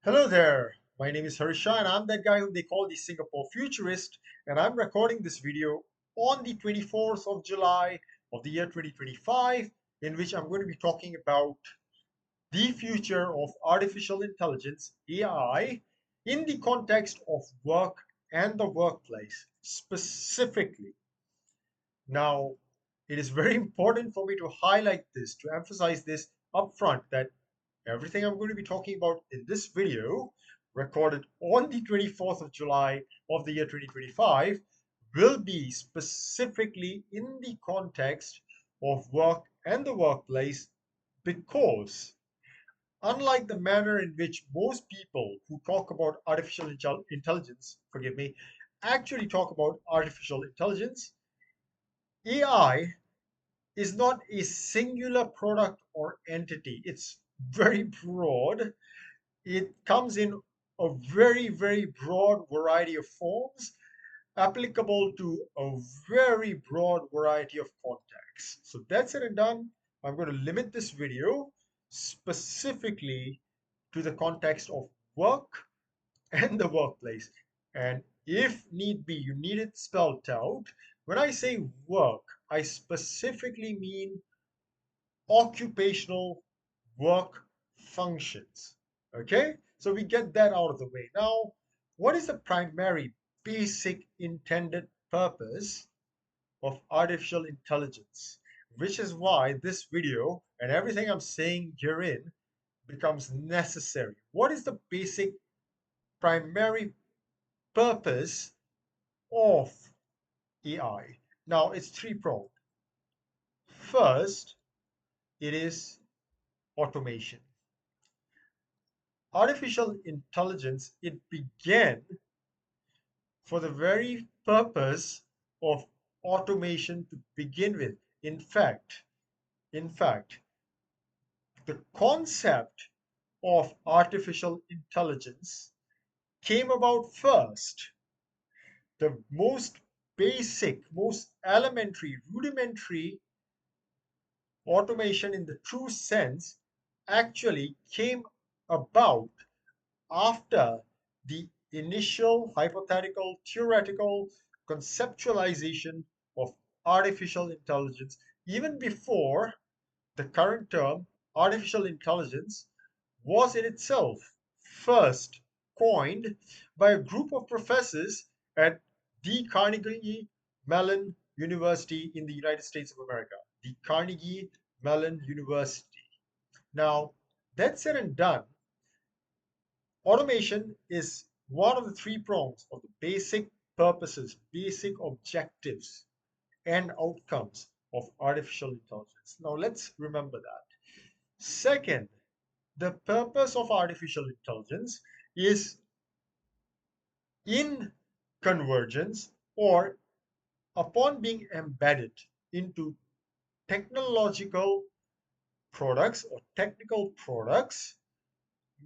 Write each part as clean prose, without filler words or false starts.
Hello there, my name is Harsha and I'm that guy whom they call the Singapore Futurist, and I'm recording this video on the 24th of July of the year 2025, in which I'm going to be talking about the future of artificial intelligence, AI, in the context of work and the workplace specifically. Now, it is very important for me to highlight this, to emphasize this upfront, that everything I'm going to be talking about in this video, recorded on the 24th of July of the year 2025, will be specifically in the context of work and the workplace, because unlike the manner in which most people who talk about artificial intelligence, forgive me, actually talk about artificial intelligence, AI is not a singular product or entity. It's very broad. It comes in a very broad variety of forms, applicable to a very broad variety of contexts. So that's it and done. I'm going to limit this video specifically to the context of work and the workplace. And if need be, you need it spelled out. When I say work, I specifically mean occupational work functions. Okay, so we get that out of the way. Now, what is the primary, basic, intended purpose of artificial intelligence? Which is why this video and everything I'm saying herein becomes necessary. What is the basic, primary purpose of AI? Now, it's three-pronged. First, it is automation. Artificial intelligence, it began for the very purpose of automation to begin with. In fact, the concept of artificial intelligence came about first. The most basic, most elementary, rudimentary automation in the true sense actually came about after the initial hypothetical, theoretical conceptualization of artificial intelligence, even before the current term artificial intelligence was in itself first coined by a group of professors at the Carnegie Mellon University in the United States of America. The Carnegie Mellon University. Now, that said and done, automation is one of the three prongs of the basic purposes, basic objectives, and outcomes of artificial intelligence. Now, let's remember that. Second, the purpose of artificial intelligence is in convergence, or upon being embedded into technological products or technical products,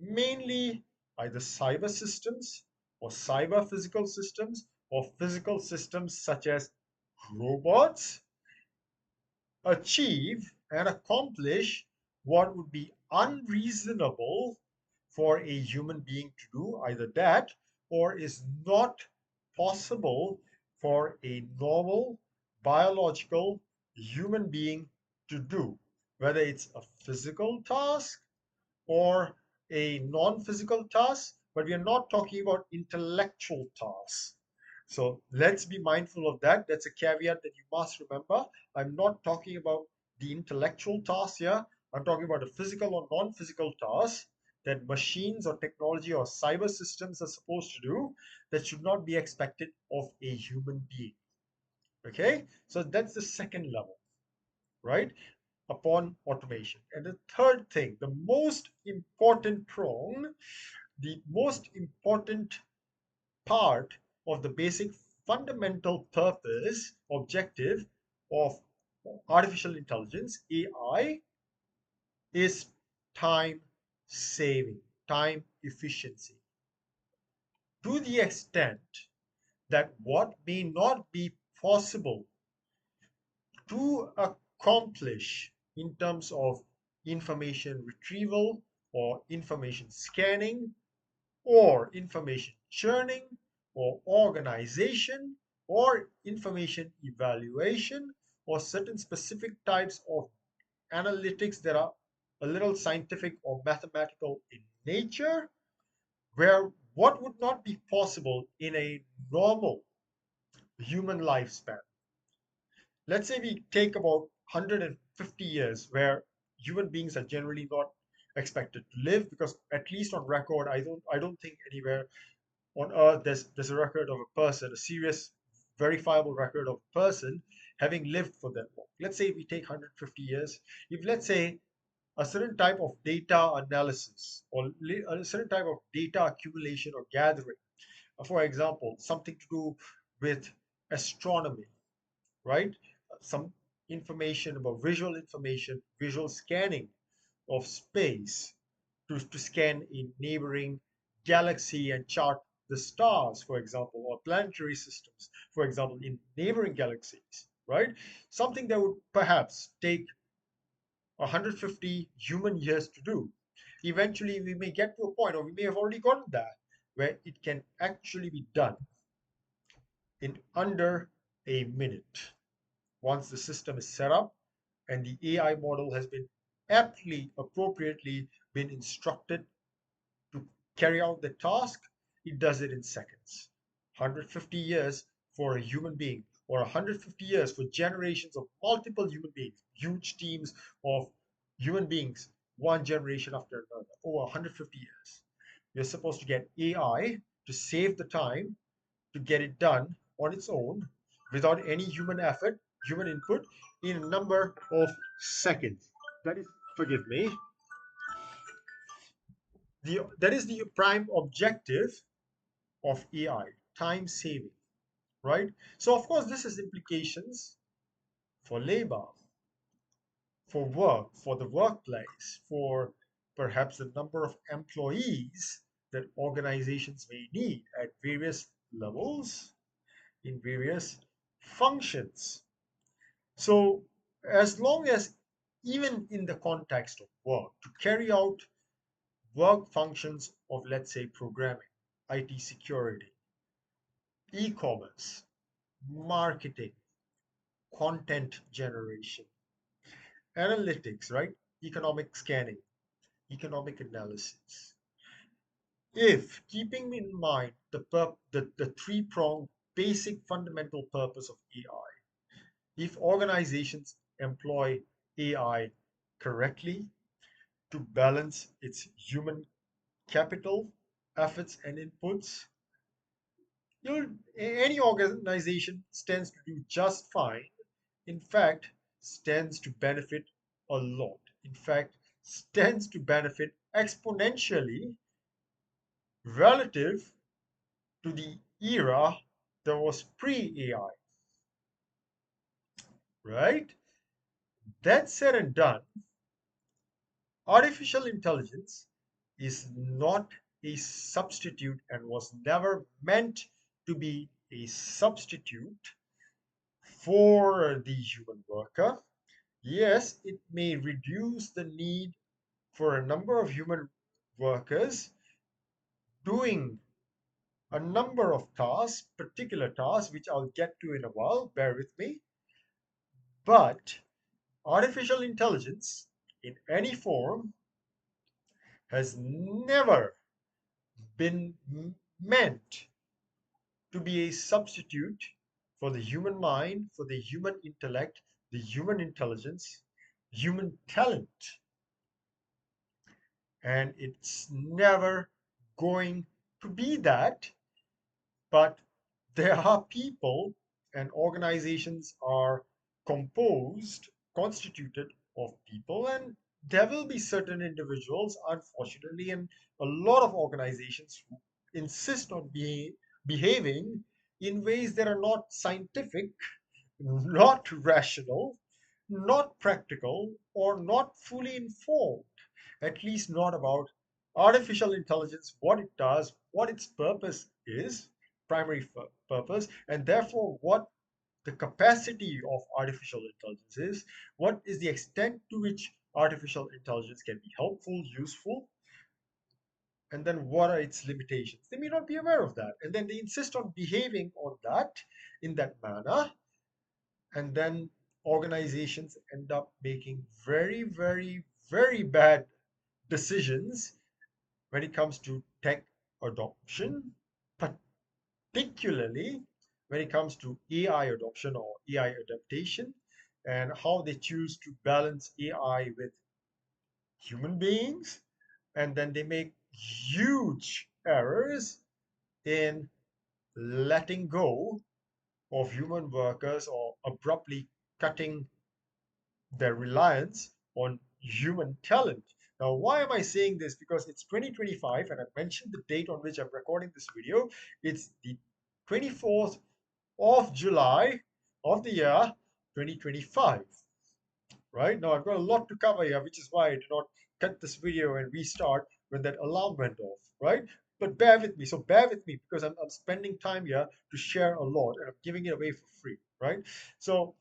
mainly either cyber systems or cyber physical systems or physical systems such as robots, achieve and accomplish what would be unreasonable for a human being to do, either that or is not possible for a normal biological human being to do, whether it's a physical task or a non-physical task, but we are not talking about intellectual tasks. So let's be mindful of that. That's a caveat that you must remember. I'm not talking about the intellectual tasks here. I'm talking about a physical or non-physical task that machines or technology or cyber systems are supposed to do that should not be expected of a human being. Okay, so that's the second level, right? Upon automation. And the third thing, the most important prong, the most important part of the basic fundamental purpose, objective of artificial intelligence, AI, is time saving, time efficiency. To the extent that what may not be possible to accomplish in terms of information retrieval or information scanning or information churning, or organization, or information evaluation, or certain specific types of analytics that are a little scientific or mathematical in nature, where what would not be possible in a normal human lifespan. Let's say we take about 150 years where human beings are generally not expected to live, because at least on record I don't think anywhere on earth there's a record of a person, a serious verifiable record of a person having lived for that long. Let's say we take 150 years. If, let's say, a certain type of data analysis or a certain type of data accumulation or gathering, for example, something to do with astronomy, right? Some information about visual information, visual scanning of space to scan a neighboring galaxy and chart the stars, for example, or planetary systems, for example, in neighboring galaxies, right? Something that would perhaps take 150 human years to do. Eventually, we may get to a point, or we may have already gotten there, where it can actually be done in under a minute. Once the system is set up and the AI model has been aptly, appropriately been instructed to carry out the task, it does it in seconds. 150 years for a human being, or 150 years for generations of multiple human beings, huge teams of human beings, one generation after another, over 150 years. You're supposed to get AI to save the time to get it done on its own without any human effort, human input, in a number of seconds. That is, forgive me, that is the prime objective of AI, time saving, right? So, of course, this has implications for labor, for work, for the workplace, for perhaps the number of employees that organizations may need at various levels, in various functions. So, as long as, even in the context of work, to carry out work functions of, let's say, programming, IT security, e-commerce, marketing, content generation, analytics, right? Economic scanning, economic analysis. If, keeping in mind the three-pronged basic fundamental purpose of AI, if organizations employ AI correctly to balance its human capital, efforts, and inputs, any organization stands to do just fine. In fact, stands to benefit a lot. In fact, stands to benefit exponentially relative to the era that was pre-AI, right? That said and done, artificial intelligence is not a substitute and was never meant to be a substitute for the human worker. Yes, it may reduce the need for a number of human workers doing a number of tasks, particular tasks, which I'll get to in a while, bear with me. But artificial intelligence in any form has never been meant to be a substitute for the human mind, for the human intellect, the human intelligence, human talent. And it's never going to be that. But there are people, and organizations are constituted of people, and there will be certain individuals, unfortunately, and a lot of organizations who insist on behaving in ways that are not scientific, not rational, not practical, or not fully informed, at least not about artificial intelligence, what it does, what its purpose is, primary purpose, and therefore what the capacity of artificial intelligence is, what is the extent to which artificial intelligence can be helpful, useful, And then what are its limitations? They may not be aware of that. And then they insist on behaving on that in that manner. And then organizations end up making very, very, very bad decisions when it comes to tech adoption, particularly when it comes to AI adoption or AI adaptation, and how they choose to balance AI with human beings. And then they make huge errors in letting go of human workers or abruptly cutting their reliance on human talent. Now, why am I saying this? Because it's 2025, and I mentioned the date on which I'm recording this video. It's the 24th of July of the year 2025. Right now, I've got a lot to cover here, which is why I did not cut this video and restart when that alarm went off. Right? But bear with me. So bear with me because I'm spending time here to share a lot, and I'm giving it away for free. Right? So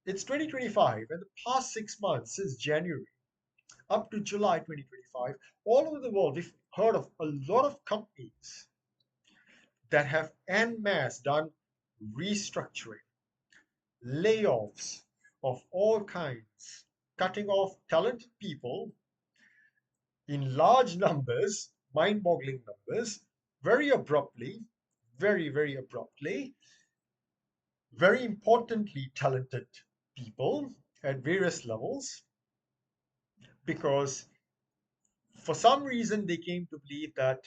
it's 2025, and the past 6 months since January up to July 2025, all over the world, we've heard of a lot of companies that have en masse done restructuring, layoffs of all kinds, cutting off talented people in large numbers, mind boggling numbers, very abruptly, very, very abruptly, very importantly, talented people at various levels because for some reason they came to believe that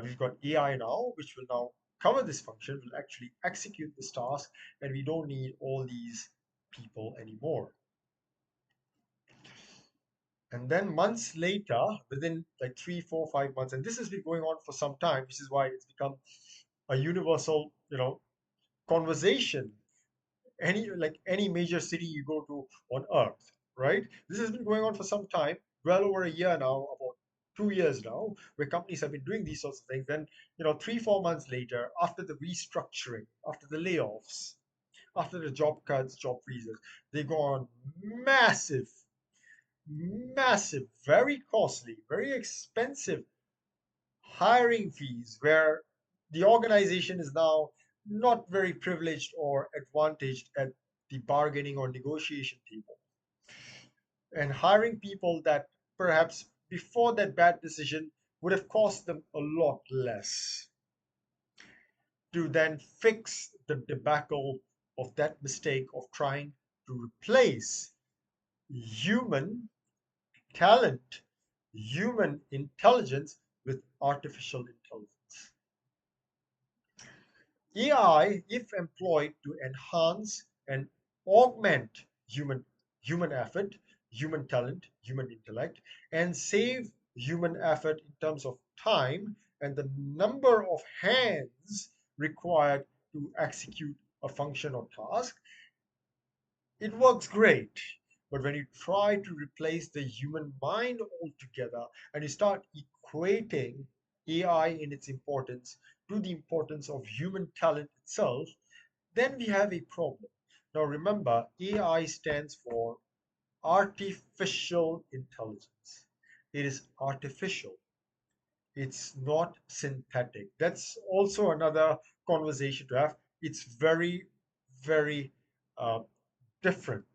we've got AI now, which will now cover this function, will actually execute this task, and we don't need all these people anymore. And then months later, within like 3, 4, 5 months, and this has been going on for some time, which is why it's become a universal, conversation any major city you go to on earth, right? This has been going on for some time, well over a year now, about 2 years now, where companies have been doing these sorts of things. Then, 3, 4 months later, after the restructuring, after the layoffs, after the job cuts, job freezes, they go on massive, massive, very costly, very expensive hiring fees where the organization is now not very privileged or advantaged at the bargaining or negotiation table and hiring people that perhaps before that bad decision would have cost them a lot less to then fix the debacle of that mistake of trying to replace human talent, human intelligence with artificial intelligence. AI, if employed to enhance and augment human effort, human talent, human intellect, and save human effort in terms of time and the number of hands required to execute a function or task, it works great. But when you try to replace the human mind altogether and you start equating AI in its importance to the importance of human talent itself, then we have a problem. Now remember, AI stands for artificial intelligence. It is artificial. It's not synthetic. That's also another conversation to have. It's very, very uh, different,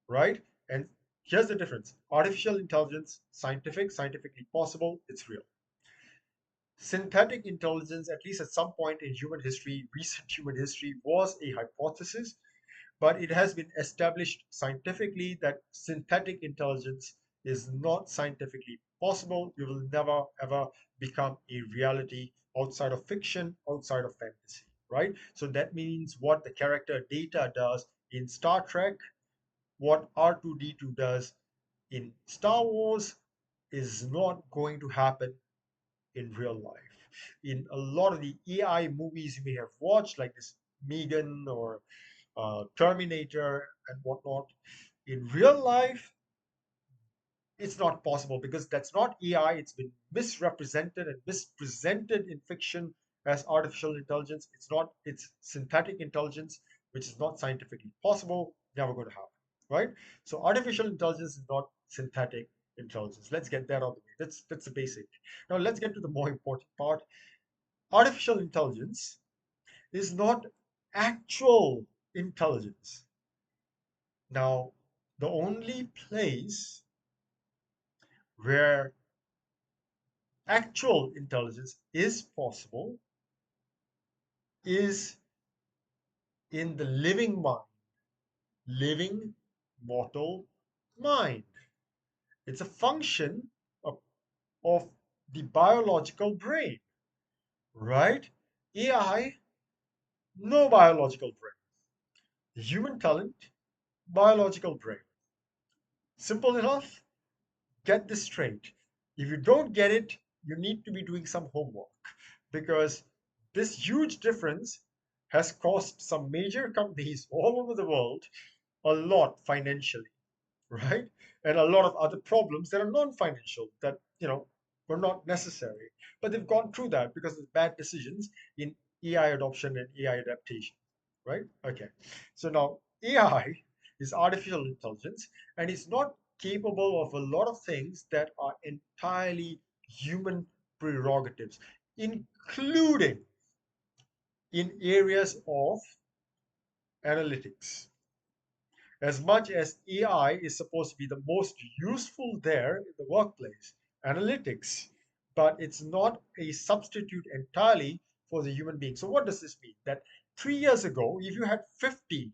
right? And here's the difference. Artificial intelligence, scientific, scientifically possible, it's real. Synthetic intelligence, at least at some point in human history, recent human history, was a hypothesis, but it has been established scientifically that synthetic intelligence is not scientifically possible. It will never ever become a reality outside of fiction, outside of fantasy, right? So that means what the character Data does in Star Trek, what R2D2 does in Star Wars is not going to happen in real life. In a lot of the AI movies you may have watched, like this Megan or Terminator and whatnot, in real life, it's not possible because that's not AI. It's been misrepresented and mispresented in fiction as artificial intelligence. It's not, it's synthetic intelligence, which is not scientifically possible, never going to happen, right? So artificial intelligence is not synthetic, intelligence. Let's get that out of the way. That's the basic. Now let's get to the more important part. Artificial intelligence is not actual intelligence. Now, the only place where actual intelligence is possible is in the living mind, living mortal mind. It's a function of the biological brain, right? AI, no biological brain. Human talent, biological brain. Simple enough? Get this straight. If you don't get it, you need to be doing some homework because this huge difference has cost some major companies all over the world a lot financially, right? And a lot of other problems that are non-financial that, were not necessary. But they've gone through that because of bad decisions in AI adoption and AI adaptation, right? Okay. So now AI is artificial intelligence and it's not capable of a lot of things that are entirely human prerogatives, including in areas of analytics. As much as AI is supposed to be the most useful there in the workplace, analytics, but it's not a substitute entirely for the human being. So what does this mean? That 3 years ago, if you had 50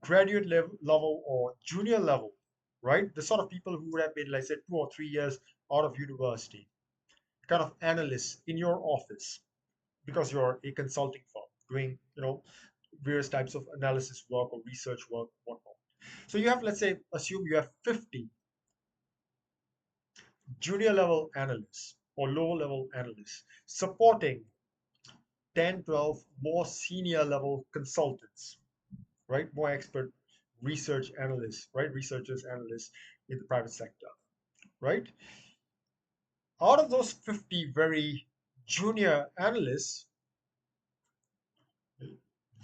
graduate level or junior level, right? The sort of people who would have been, like, say, 2 or 3 years out of university, kind of analysts in your office, because you're a consulting firm doing, various types of analysis work or research work, whatnot. So you have, let's say, assume you have 50 junior level analysts or lower level analysts supporting 10, 12 more senior level consultants, right? More expert research analysts, right? Researchers, analysts in the private sector, right? Out of those 50 very junior analysts,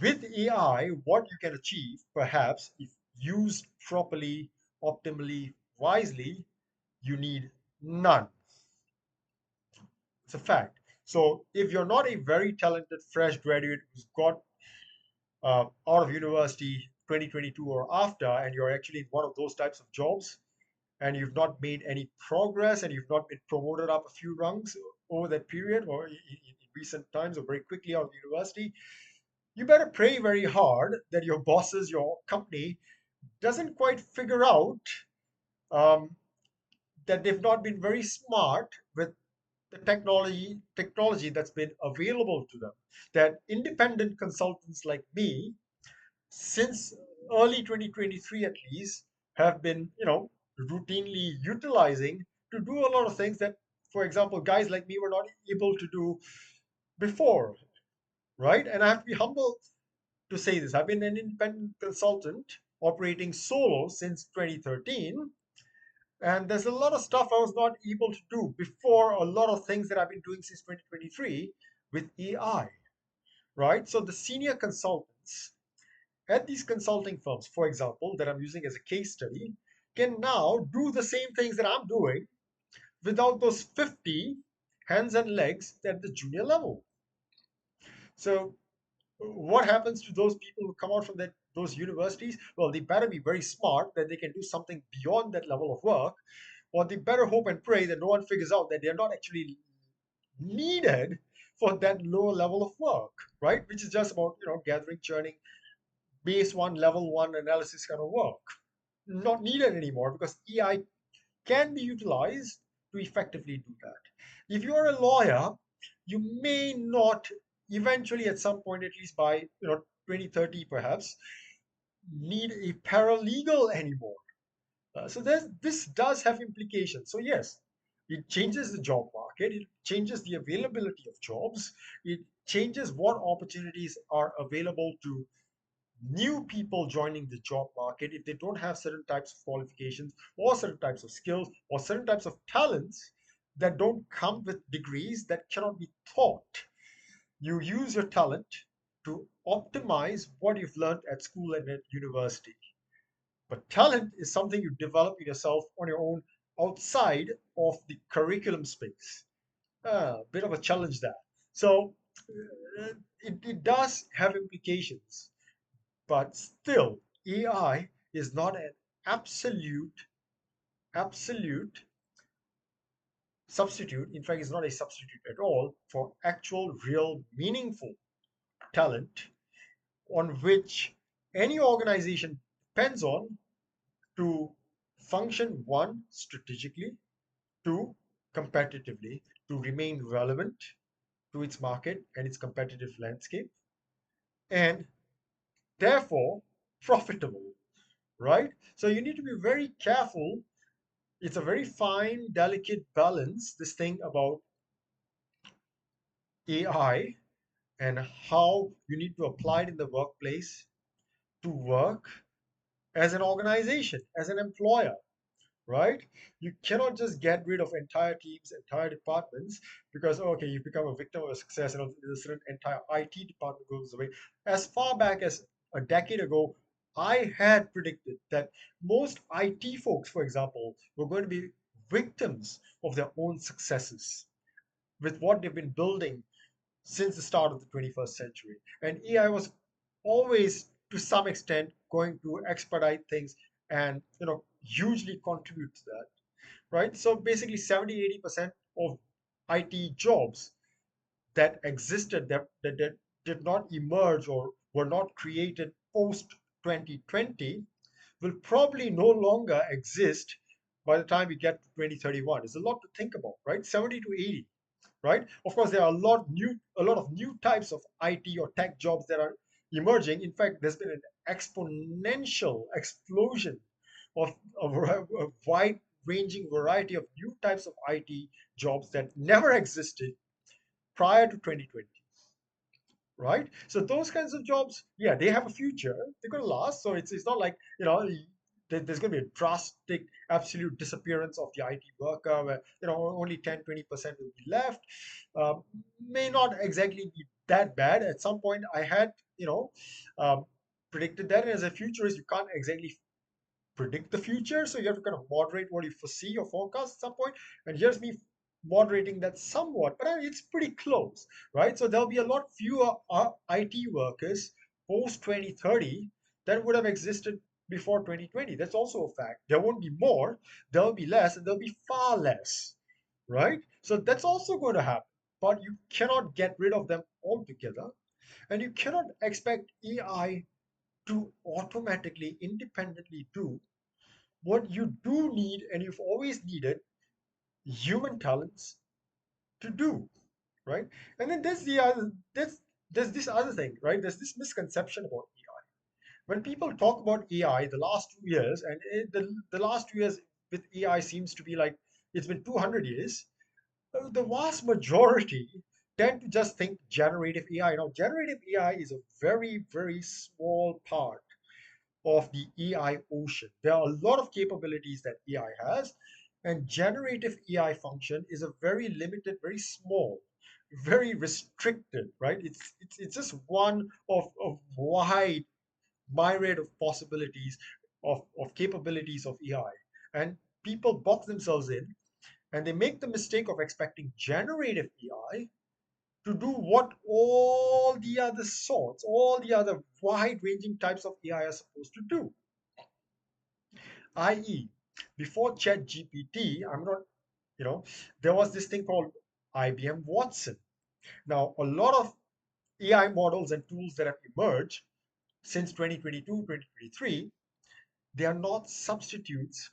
with AI, what you can achieve, perhaps, if used properly, optimally, wisely, you need none. It's a fact. So if you're not a very talented fresh graduate who's got out of university 2022 or after, and you're actually in one of those types of jobs, and you've not made any progress, and you've not been promoted up a few rungs over that period, or in recent times, or very quickly out of university, you better pray very hard that your bosses, your company, doesn't quite figure out um, that they've not been very smart with the technology that's been available to them. That independent consultants like me, since early 2023 at least, have been, routinely utilizing to do a lot of things that, for example, guys like me were not able to do before, right? And I have to be humble to say this. I've been an independent consultant operating solo since 2013. And there's a lot of stuff I was not able to do before, a lot of things that I've been doing since 2023 with AI, right? So the senior consultants at these consulting firms, for example, that I'm using as a case study, can now do the same things that I'm doing without those 50 hands and legs at the junior level. So what happens to those people who come out from those universities? Well, they better be very smart that they can do something beyond that level of work, or they better hope and pray that no one figures out that they're not actually needed for that lower level of work, right? Which is just about, gathering, churning, base one, level one analysis kind of work. Not needed anymore because AI can be utilized to effectively do that. If you're a lawyer, you may not eventually, at some point, at least by 2030 perhaps, need a paralegal anymore. So this does have implications. So yes, it changes the job market. It changes the availability of jobs. It changes what opportunities are available to new people joining the job market if they don't have certain types of qualifications or certain types of skills or certain types of talents that don't come with degrees that cannot be taught. You use your talent to optimize what you've learned at school and at university. But talent is something you develop in yourself on your own outside of the curriculum space. Bit of a challenge there. So it does have implications, but still, AI is not an absolute substitute. In fact, it's not a substitute at all for actual, real, meaningful talent on which any organization depends on to function, one, strategically, two, competitively, to remain relevant to its market and its competitive landscape, and therefore profitable, right? So you need to be very careful. It's a very fine, delicate balance, this thing about AI and how you need to apply it in the workplace to work as an organization, as an employer, right? You cannot just get rid of entire teams, entire departments because okay, you become a victim of a success and a certain entire IT department goes away. As far back as a decade ago, I had predicted that most IT folks, for example, were going to be victims of their own successes with what they've been building since the start of the 21st century. And AI was always, to some extent, going to expedite things and hugely contribute to that, right? So basically 70-80% of IT jobs that existed that did not emerge or were not created post 2020 will probably no longer exist by the time we get to 2031. It's a lot to think about, right? 70 to 80, right? Of course, there are a lot of new types of IT or tech jobs that are emerging. In fact, there's been an exponential explosion of a wide-ranging variety of new types of IT jobs that never existed prior to 2020, right? So those kinds of jobs, yeah, they have a future. They're going to last. So it's not like there's going to be a drastic, absolute disappearance of the IT worker, where only 10-20% will be left. Um, may not exactly be that bad. At some point, I had um, predicted that. And as a futurist, you can't exactly predict the future. So you have to kind of moderate what you foresee or forecast at some point. And here's me moderating that somewhat, but it's pretty close, right? So there'll be a lot fewer IT workers post 2030 than would have existed before 2020. That's also a fact. There won't be more, there'll be less, and there'll be far less, right? So that's also going to happen. But you cannot get rid of them altogether, and you cannot expect AI to automatically, independently do what you do need and you've always needed human talents to do, right? And then there's this other thing, right? There's this misconception about AI. When people talk about AI the last 2 years, and the last 2 years with AI seems to be like it's been 200 years, the vast majority tend to just think generative AI. Now, generative AI is a very, very small part of the AI ocean. There are a lot of capabilities that AI has, and generative AI function is a very limited, very small, very restricted, right? It's just one of wide myriad of possibilities of capabilities of AI. And people box themselves in and they make the mistake of expecting generative AI to do what all the other sorts, all the other wide ranging types of AI are supposed to do. I.e., before ChatGPT, I'm not, you know, there was this thing called IBM Watson. Now, a lot of AI models and tools that have emerged since 2022, 2023, they are not substitutes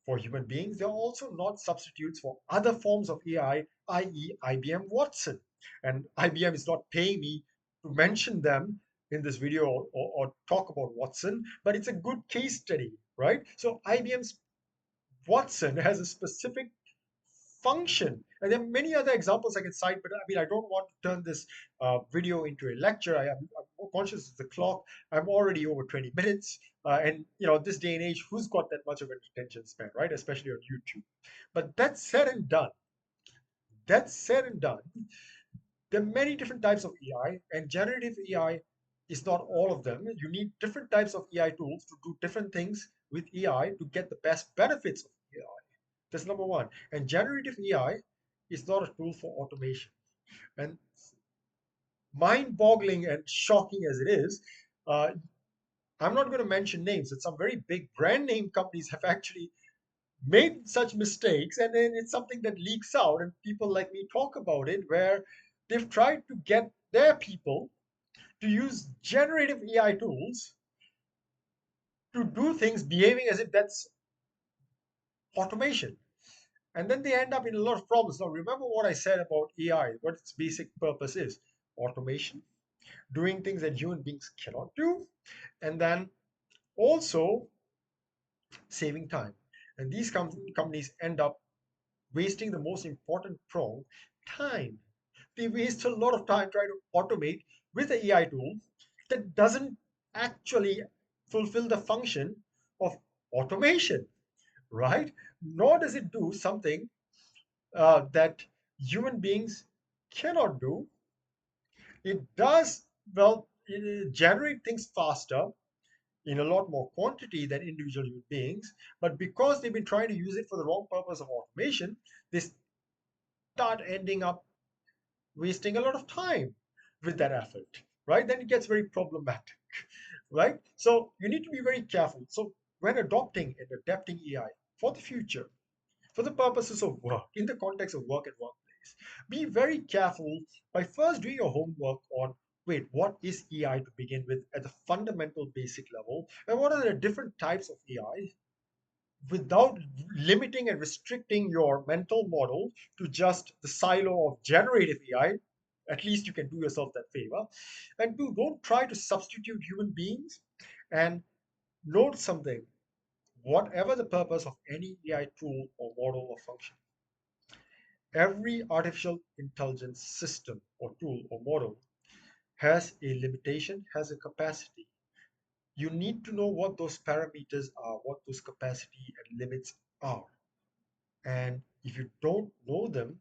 for human beings. They're also not substitutes for other forms of AI, i.e., IBM Watson. And IBM is not paying me to mention them in this video or talk about Watson, but it's a good case study, right? So IBM's Watson has a specific function. And there are many other examples I can cite, but I mean, I don't want to turn this video into a lecture. I'm more conscious of the clock. I'm already over 20 minutes. And, this day and age, who's got that much of an attention span, right? Especially on YouTube. But that said and done, there are many different types of AI, and generative AI is not all of them. You need different types of AI tools to do different things with AI to get the best benefits of AI. That's number one. And generative AI is not a tool for automation. And mind-boggling and shocking as it is, uh, I'm not going to mention names, but some very big brand name companies have actually made such mistakes, and then it's something that leaks out, and people like me talk about it, where they've tried to get their people to use generative AI tools to do things behaving as if that's automation. And then they end up in a lot of problems. Now, remember what I said about AI, what its basic purpose is: automation, doing things that human beings cannot do, and then also saving time. And these companies end up wasting the most important prong, time. They waste a lot of time trying to automate with an AI tool that doesn't actually fulfill the function of automation, right? Nor does it do something that human beings cannot do. It does, well, generate things faster in a lot more quantity than individual human beings. But because they've been trying to use it for the wrong purpose of automation, they start ending up wasting a lot of time with that effort, right? Then it gets very problematic, right? So you need to be very careful. So when adopting and adapting AI for the future, for the purposes of work, in the context of work and workplace, be very careful by first doing your homework on, wait, what is AI to begin with at the fundamental basic level, and what are the different types of AI, without limiting and restricting your mental model to just the silo of generative AI. At least you can do yourself that favor. And two, don't try to substitute human beings. And note something: whatever the purpose of any AI tool or model or function, every artificial intelligence system or tool or model has a limitation, has a capacity. You need to know what those parameters are, what those capacity and limits are. And if you don't know them,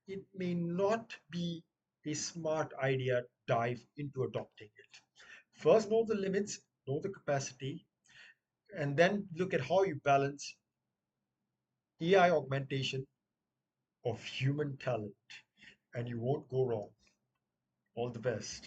it may not be a smart idea to dive into adopting it. First, know the limits, know the capacity, and then look at how you balance AI augmentation of human talent, and you won't go wrong. All the best.